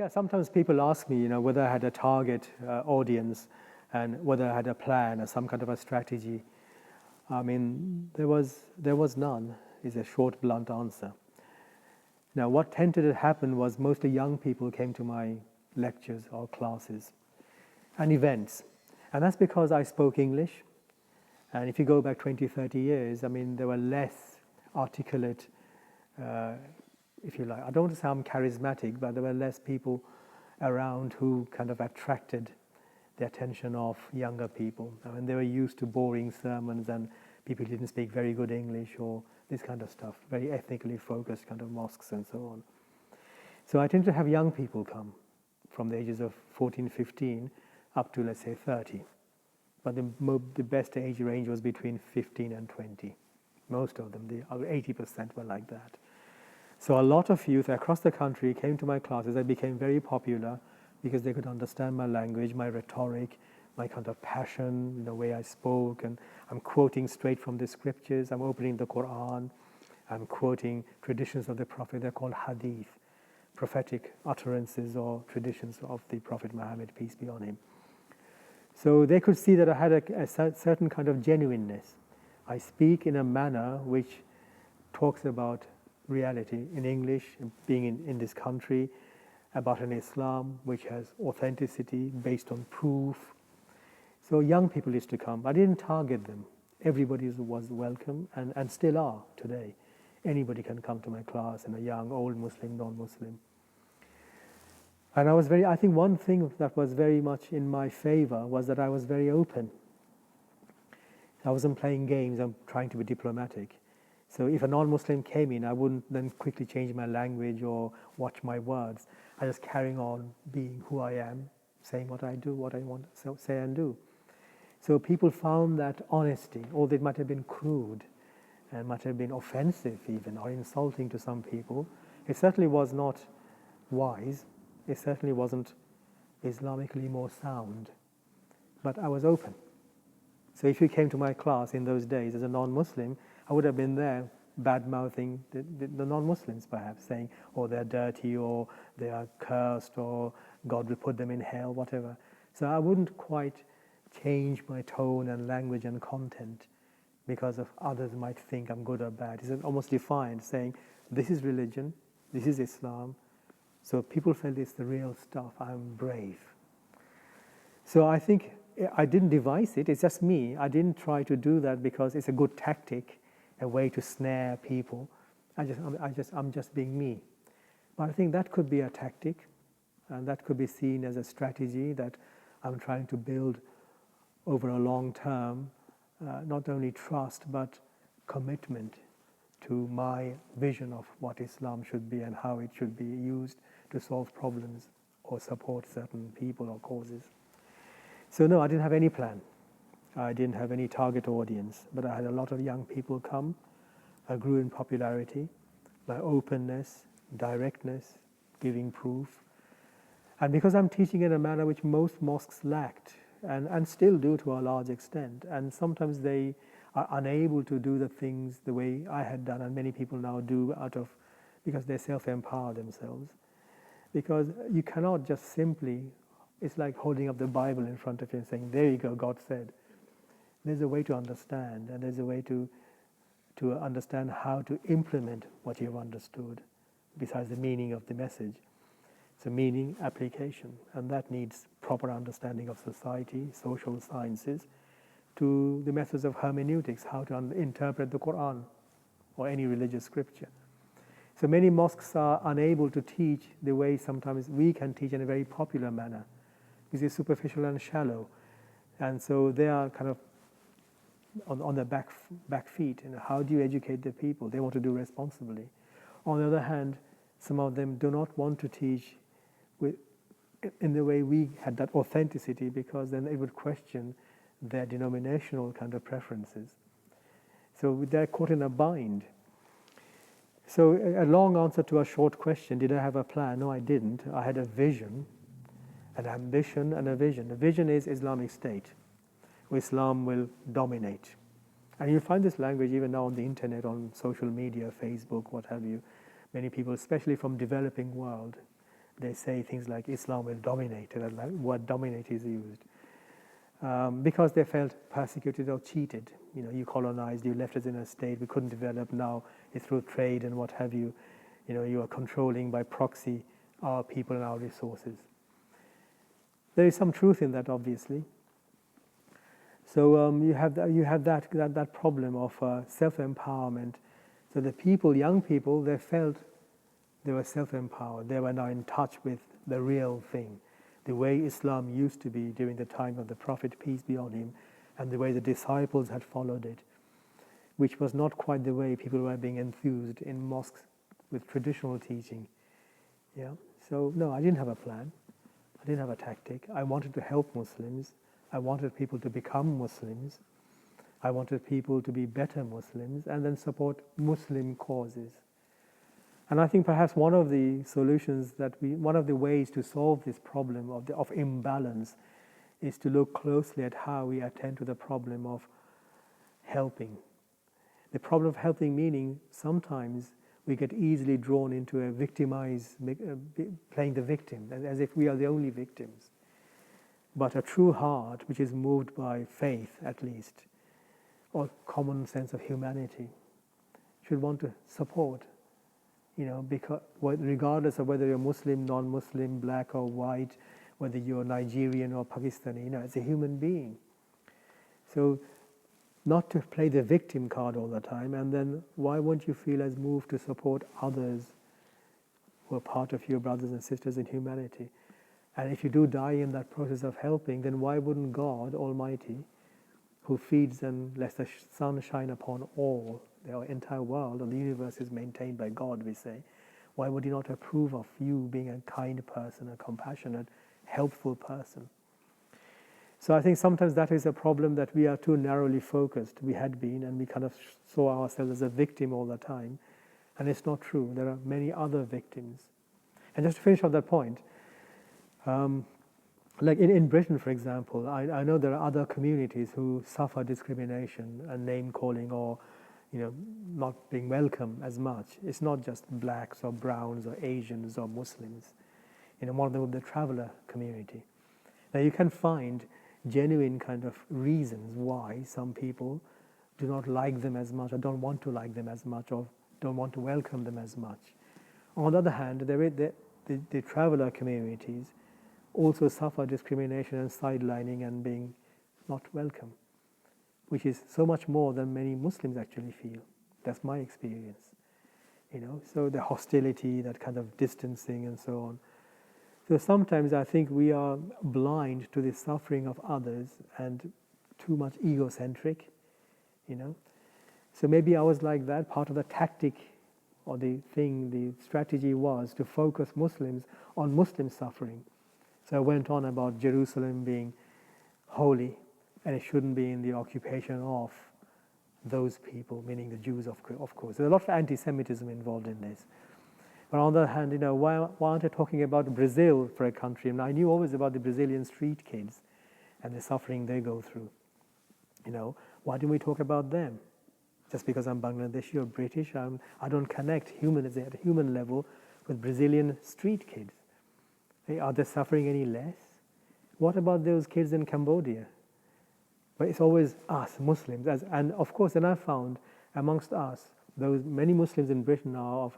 Yeah, sometimes people ask me, whether I had a target audience and whether I had a plan or some kind of a strategy. I mean, there was none, is a short, blunt answer. Now, what tended to happen was mostly young people came to my lectures or classes and events. And that's because I spoke English. And if you go back 20, 30 years, I mean, there were less articulate, if you like. I don't want to say I'm charismatic, but there were less people around who kind of attracted the attention of younger people. I mean, they were used to boring sermons and people who didn't speak very good English or this kind of stuff, very ethnically focused kind of mosques and so on. So I tend to have young people come from the ages of 14, 15 up to, let's say, 30. But the best age range was between 15 and 20. Most of them, 80% were like that. So a lot of youth across the country came to my classes. I became very popular because they could understand my language, my rhetoric, my kind of passion, the way I spoke, and I'm quoting straight from the scriptures. I'm opening the Quran. I'm quoting traditions of the Prophet. They're called hadith, prophetic utterances or traditions of the Prophet Muhammad, peace be on him. So they could see that I had a certain kind of genuineness. I speak in a manner which talks about reality in English, being in this country, about an Islam which has authenticity based on proof. So young people used to come. I didn't target them. Everybody was welcome and still are today. Anybody can come to my class, and a young, old Muslim, non-Muslim. And I think one thing that was very much in my favor was that I was very open. I wasn't playing games, I'm trying to be diplomatic. So if a non-Muslim came in, I wouldn't then quickly change my language or watch my words. I just carrying on being who I am, saying what I do, what I want to say and do. So people found that honesty, although it might have been crude and might have been offensive even, or insulting to some people, it certainly was not wise. It certainly wasn't Islamically more sound. But I was open. So if you came to my class in those days as a non-Muslim, I would have been there bad-mouthing the non-Muslims perhaps, saying, oh, they're dirty, or they are cursed, or God will put them in hell, whatever. So I wouldn't quite change my tone and language and content because of others might think I'm good or bad. It's almost defined, saying, this is religion, this is Islam. So people felt it's the real stuff, I'm brave. So I think I didn't devise it, it's just me. I didn't try to do that because it's a good tactic, a way to snare people. I'm just being me. But I think that could be a tactic, and that could be seen as a strategy that I'm trying to build over a long term, not only trust, but commitment to my vision of what Islam should be and how it should be used to solve problems or support certain people or causes. So no, I didn't have any plan. I didn't have any target audience, but I had a lot of young people come. I grew in popularity, my openness, directness, giving proof. And because I'm teaching in a manner which most mosques lacked, and still do to a large extent, and sometimes they are unable to do the things the way I had done, and many people now do because they self-empower themselves. Because you cannot just simply, it's like holding up the Bible in front of you and saying, there you go, God said. There's a way to understand, and there's a way to understand how to implement what you've understood, besides the meaning of the message. It's a meaning application, and that needs proper understanding of society, social sciences, to the methods of hermeneutics, how to interpret the Quran or any religious scripture. So many mosques are unable to teach the way sometimes we can teach in a very popular manner, because it's superficial and shallow. And so they are kind of on their back feet. How do you educate the people? They want to do responsibly. On the other hand, some of them do not want to teach in the way we had that authenticity, because then they would question their denominational kind of preferences. So they're caught in a bind. So a long answer to a short question, did I have a plan? No, I didn't. I had a vision, an ambition and a vision. The vision is Islamic State, where Islam will dominate. And you find this language even now on the internet, on social media, Facebook, what have you. Many people, especially from developing world, they say things like Islam will dominate, and that word dominate is used. Because they felt persecuted or cheated. You colonized, you left us in a state we couldn't develop. Now it's through trade and what have you. You are controlling by proxy our people and our resources. There is some truth in that, obviously. So you have that problem of self-empowerment. So the people, young people, they felt they were self-empowered. They were now in touch with the real thing, the way Islam used to be during the time of the Prophet, peace be on him, and the way the disciples had followed it, which was not quite the way people were being enthused in mosques with traditional teaching. Yeah. So no, I didn't have a plan. I didn't have a tactic. I wanted to help Muslims. I wanted people to become Muslims. I wanted people to be better Muslims and then support Muslim causes. And I think perhaps one of the solutions one of the ways to solve this problem of imbalance is to look closely at how we attend to the problem of helping. The problem of helping meaning sometimes we get easily drawn into playing the victim, as if we are the only victims. But a true heart, which is moved by faith at least, or common sense of humanity, should want to support, because regardless of whether you're Muslim, non-Muslim, black or white, whether you're Nigerian or Pakistani, as a human being. So not to play the victim card all the time, and then why won't you feel as moved to support others who are part of your brothers and sisters in humanity? And if you do die in that process of helping, then why wouldn't God Almighty, who feeds and lets the sun shine upon all, the entire world, or the universe is maintained by God, we say, why would He not approve of you being a kind person, a compassionate, helpful person? So I think sometimes that is a problem, that we are too narrowly focused. We had been, and we kind of saw ourselves as a victim all the time. And it's not true. There are many other victims. And just to finish on that point, like in Britain, for example, I know there are other communities who suffer discrimination and name-calling, or not being welcome as much. It's not just blacks or browns or Asians or Muslims. One of them would be the traveller community. Now you can find genuine kind of reasons why some people do not like them as much, or don't want to like them as much, or don't want to welcome them as much. On the other hand, the traveller communities also suffer discrimination and sidelining and being not welcome, which is so much more than many Muslims actually feel. That's my experience. So the hostility, that kind of distancing and so on. So sometimes I think we are blind to the suffering of others and too much egocentric, So maybe I was like that. Part of the tactic or the strategy was to focus Muslims on Muslim suffering. So I went on about Jerusalem being holy, and it shouldn't be in the occupation of those people, meaning the Jews, of course. There's a lot of anti-Semitism involved in this. But on the other hand, why aren't I talking about Brazil for a country? And I knew always about the Brazilian street kids and the suffering they go through. Why don't we talk about them? Just because I'm Bangladeshi or British, I don't connect at a human level with Brazilian street kids. Are they suffering any less? What about those kids in Cambodia? But it's always us, Muslims. And of course, then I found amongst us, many Muslims in Britain are of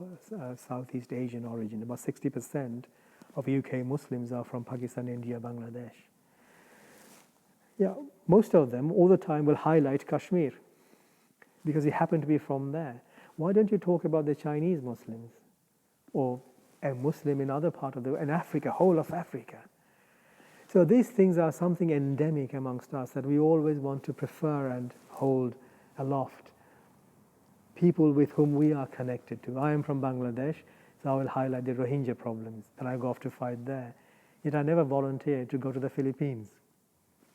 Southeast Asian origin. About 60% of UK Muslims are from Pakistan, India, Bangladesh. Yeah, most of them all the time will highlight Kashmir because they happen to be from there. Why don't you talk about the Chinese Muslims or a Muslim in other part of in Africa, whole of Africa? So these things are something endemic amongst us that we always want to prefer and hold aloft. People with whom we are connected to. I am from Bangladesh, so I will highlight the Rohingya problems, and I go off to fight there. Yet I never volunteered to go to the Philippines.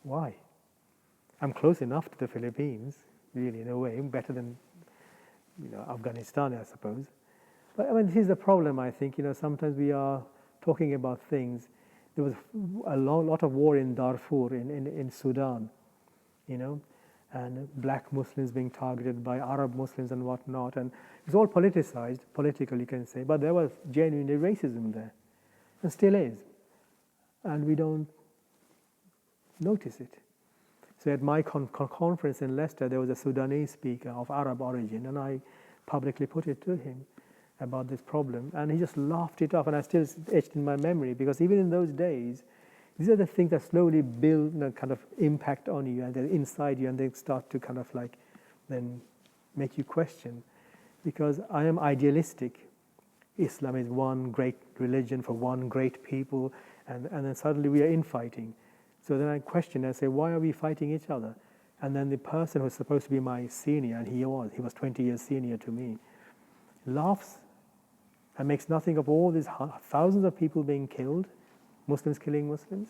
Why? I'm close enough to the Philippines, really, in a way, better than Afghanistan, I suppose. But this is the problem, I think. Sometimes we are talking about things. There was a lot of war in Darfur, in Sudan, and black Muslims being targeted by Arab Muslims and whatnot. And it's all politicized, political, you can say, but there was genuine racism there. and still is. And we don't notice it. So at my conference in Leicester, there was a Sudanese speaker of Arab origin, and I publicly put it to him about this problem, and he just laughed it off, and I still etched in my memory, because even in those days, these are the things that slowly build kind of impact on you, and they're inside you, and they start to kind of like then make you question. Because I am idealistic. Islam is one great religion for one great people, and then suddenly we are infighting. So then I question, I say, why are we fighting each other? And then the person who's supposed to be my senior, and he was 20 years senior to me, laughs and makes nothing of all these thousands of people being killed, Muslims killing Muslims.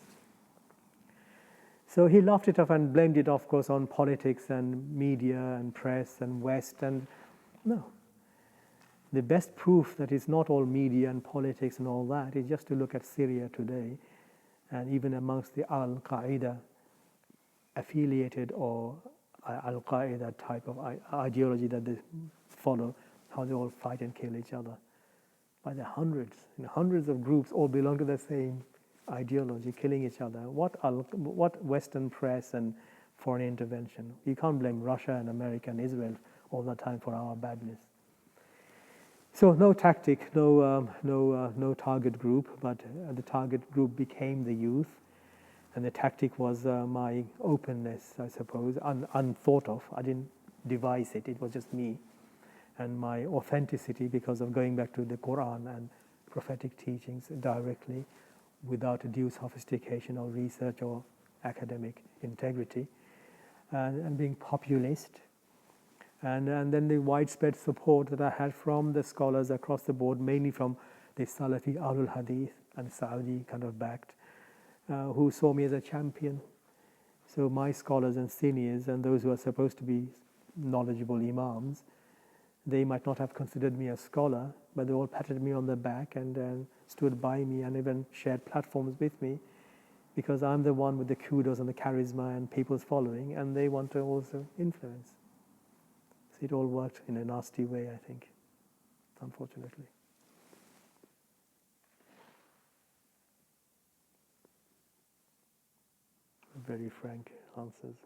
So he laughed it off and blamed it, of course, on politics and media and press and West. And no. The best proof that it's not all media and politics and all that is just to look at Syria today, and even amongst the Al-Qaeda affiliated or Al-Qaeda type of ideology that they follow, how they all fight and kill each other by the hundreds. Hundreds of groups all belong to the same ideology, killing each other. What Western press and foreign intervention? You can't blame Russia and America and Israel all the time for our badness. So no tactic, no target group, but the target group became the youth, and the tactic was my openness, I suppose, unthought of. I didn't devise it, it was just me, and my authenticity because of going back to the Quran and prophetic teachings directly without a due sophistication or research or academic integrity, and being populist. And then the widespread support that I had from the scholars across the board, mainly from the Salafi Ahlul Hadith and Saudi kind of backed, who saw me as a champion. So my scholars and seniors and those who are supposed to be knowledgeable imams, they might not have considered me a scholar, but they all patted me on the back and stood by me and even shared platforms with me, because I'm the one with the kudos and the charisma and people's following, and they want to also influence. It all worked in a nasty way, I think, unfortunately. Very frank answers.